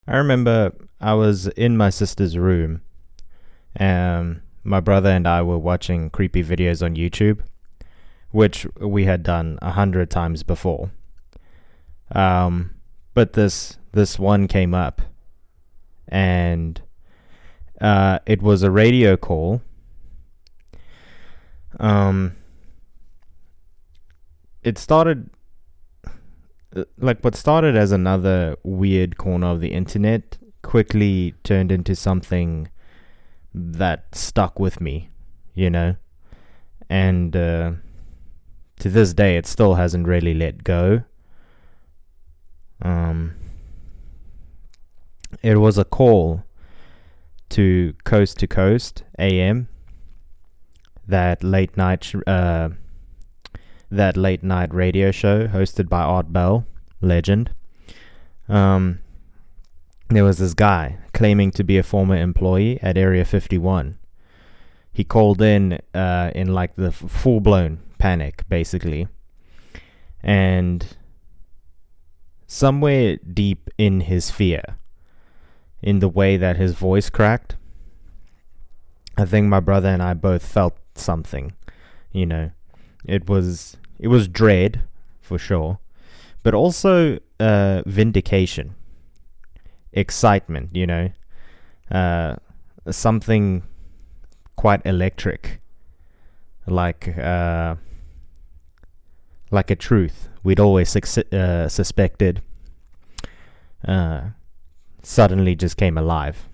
I remember I was in my sister's room. My brother and I were watching creepy videos on YouTube, which we had done 100 times before. But this one came up, and it was a radio call. It started like what started as another weird corner of the internet quickly turned into something that stuck with me, you know, and to this day it still hasn't really let go. It was a call to Coast AM, that late night radio show hosted by Art Bell, legend. There was this guy claiming to be a former employee at Area 51. He called in like the full-blown panic, basically. And somewhere deep in his fear, in the way that his voice cracked, I think my brother and I both felt something, you know. It was dread, for sure, but also vindication, excitement, you know, something quite electric, like a truth we'd always suspected suddenly just came alive.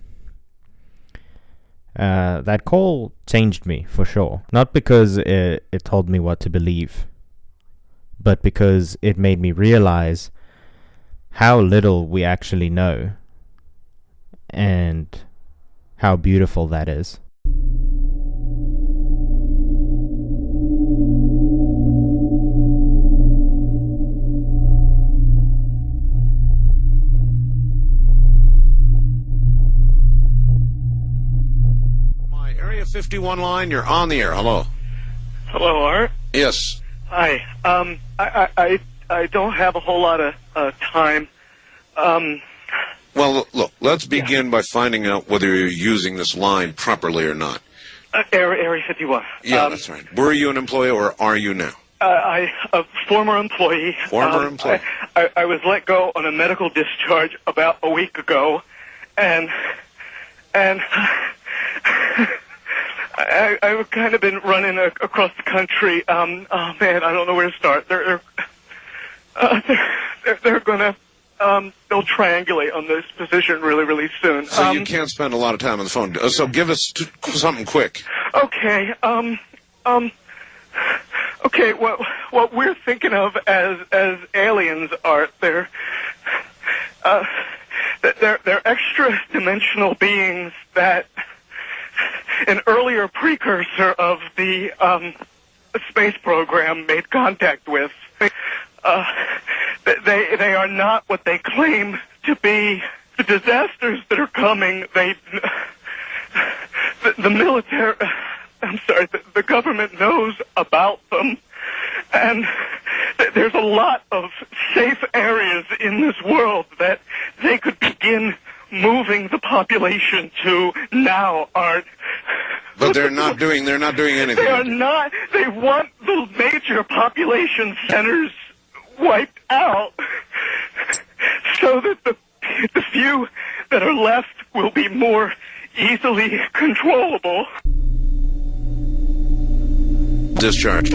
That call changed me, for sure. Not because it told me what to believe, but because it made me realize how little we actually know and how beautiful that is. Area 51 line, you're on the air. Hello. Hello, Art. Yes. Hi. I don't have a whole lot of time. Well, look, let's begin by finding out whether you're using this line properly or not. Area 51. Yeah, that's right. Were you an employee or are you now? A former employee. Former employee. I was let go on a medical discharge about a week ago, and I've kind of been running across the country. Oh man, I don't know where to start. They're gonna they'll triangulate on this position really soon. So you can't spend a lot of time on the phone. So give us something quick. Okay. Okay. What we're thinking of as aliens are they're extra dimensional beings that an earlier precursor of the space program made contact with. They are not what they claim to be. The disasters that are coming, the military, I'm sorry, the government knows about them, and there's a lot of safe areas in this world that they could begin moving the population to now, Art. But they're not doing anything. They are not. They want the major population centers wiped out so that the few that are left will be more easily controllable. Discharged.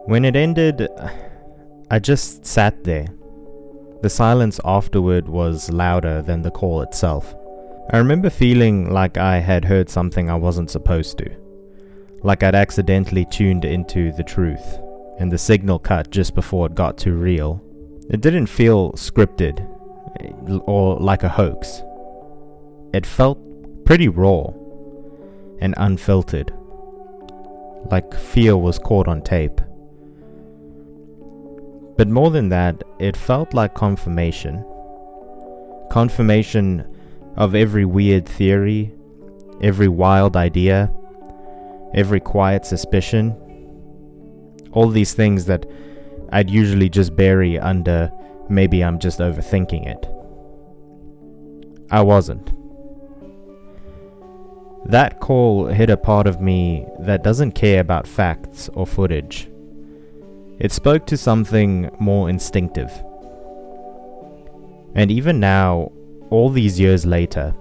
When it ended, I just sat there. The silence afterward was louder than the call itself. I remember feeling like I had heard something I wasn't supposed to. Like I'd accidentally tuned into the truth, and the signal cut just before it got too real. It didn't feel scripted, or like a hoax. It felt pretty raw and unfiltered, like fear was caught on tape. But more than that, it felt like confirmation. confirmation of every weird theory, every wild idea, every quiet suspicion. All these things that I'd usually just bury under maybe I'm just overthinking it. I wasn't. That call hit a part of me that doesn't care about facts or footage. It spoke to something more instinctive. And even now, all these years later,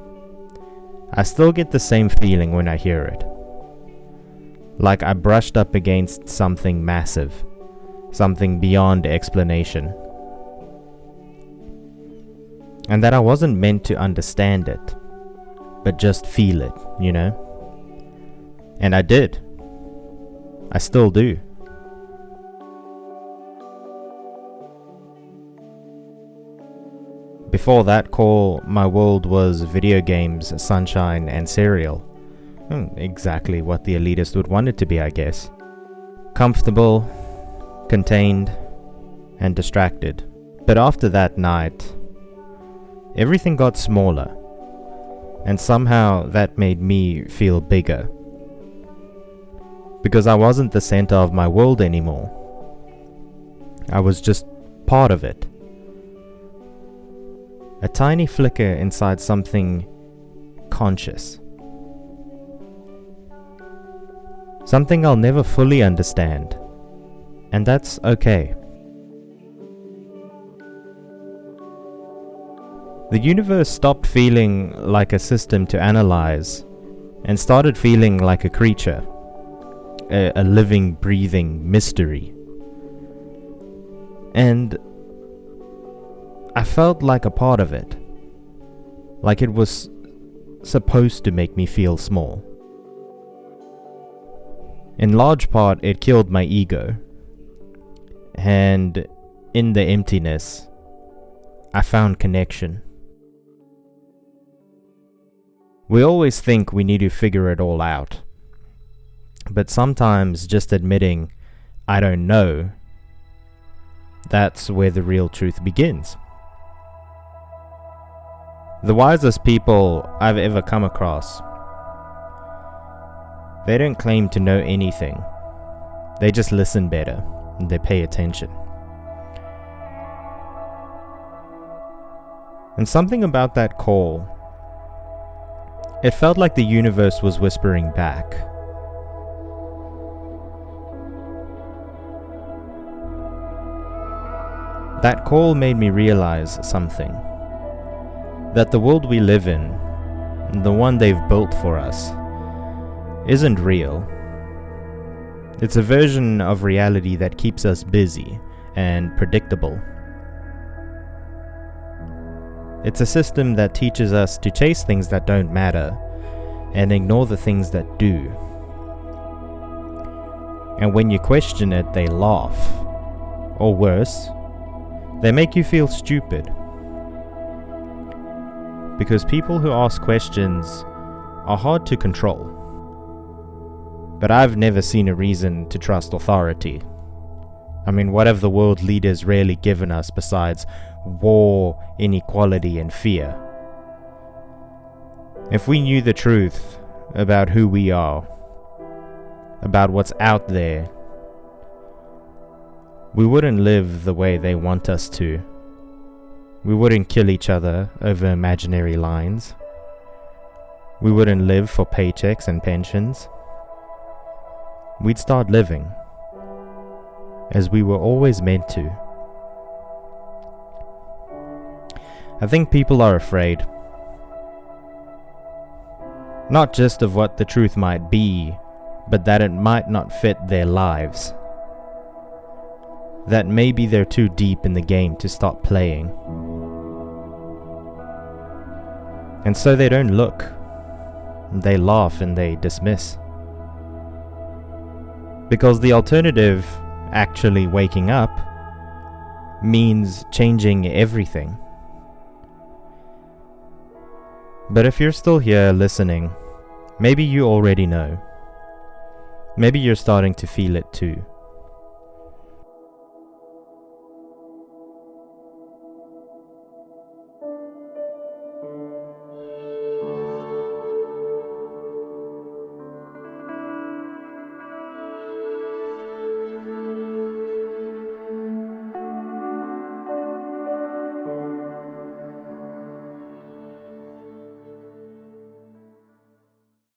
I still get the same feeling when I hear it. Like I brushed up against something massive, something beyond explanation. And that I wasn't meant to understand it, but just feel it, you know? And I did. I still do. Before that call, my world was video games, sunshine, and cereal. Exactly what the elitist would want it to be, I guess. Comfortable, contained, and distracted. But after that night, everything got smaller, and somehow that made me feel bigger. Because I wasn't the center of my world anymore. I was just part of it. A tiny flicker inside something conscious. Something I'll never fully understand, and that's okay. The universe stopped feeling like a system to analyze and started feeling like a creature, a living, breathing mystery. And I felt like a part of it, like it was supposed to make me feel small. In large part, it killed my ego, and in the emptiness, I found connection. We always think we need to figure it all out, but sometimes just admitting, I don't know, that's where the real truth begins. The wisest people I've ever come across, they don't claim to know anything. They just listen better, and they pay attention. And something about that call, it felt like the universe was whispering back. That call made me realize something. That the world we live in, the one they've built for us, isn't real. It's a version of reality that keeps us busy and predictable. It's a system that teaches us to chase things that don't matter and ignore the things that do. And when you question it, they laugh. Or worse, they make you feel stupid. Because people who ask questions are hard to control. But I've never seen a reason to trust authority. I mean, what have the world leaders really given us besides war, inequality, and fear? If we knew the truth about who we are, about what's out there, we wouldn't live the way they want us to. We wouldn't kill each other over imaginary lines. We wouldn't live for paychecks and pensions. We'd start living as we were always meant to. I think people are afraid. Not just of what the truth might be, but that it might not fit their lives. That maybe they're too deep in the game to stop playing. And so they don't look. They laugh and they dismiss. Because the alternative, actually waking up, means changing everything. But if you're still here listening, maybe you already know. Maybe you're starting to feel it too.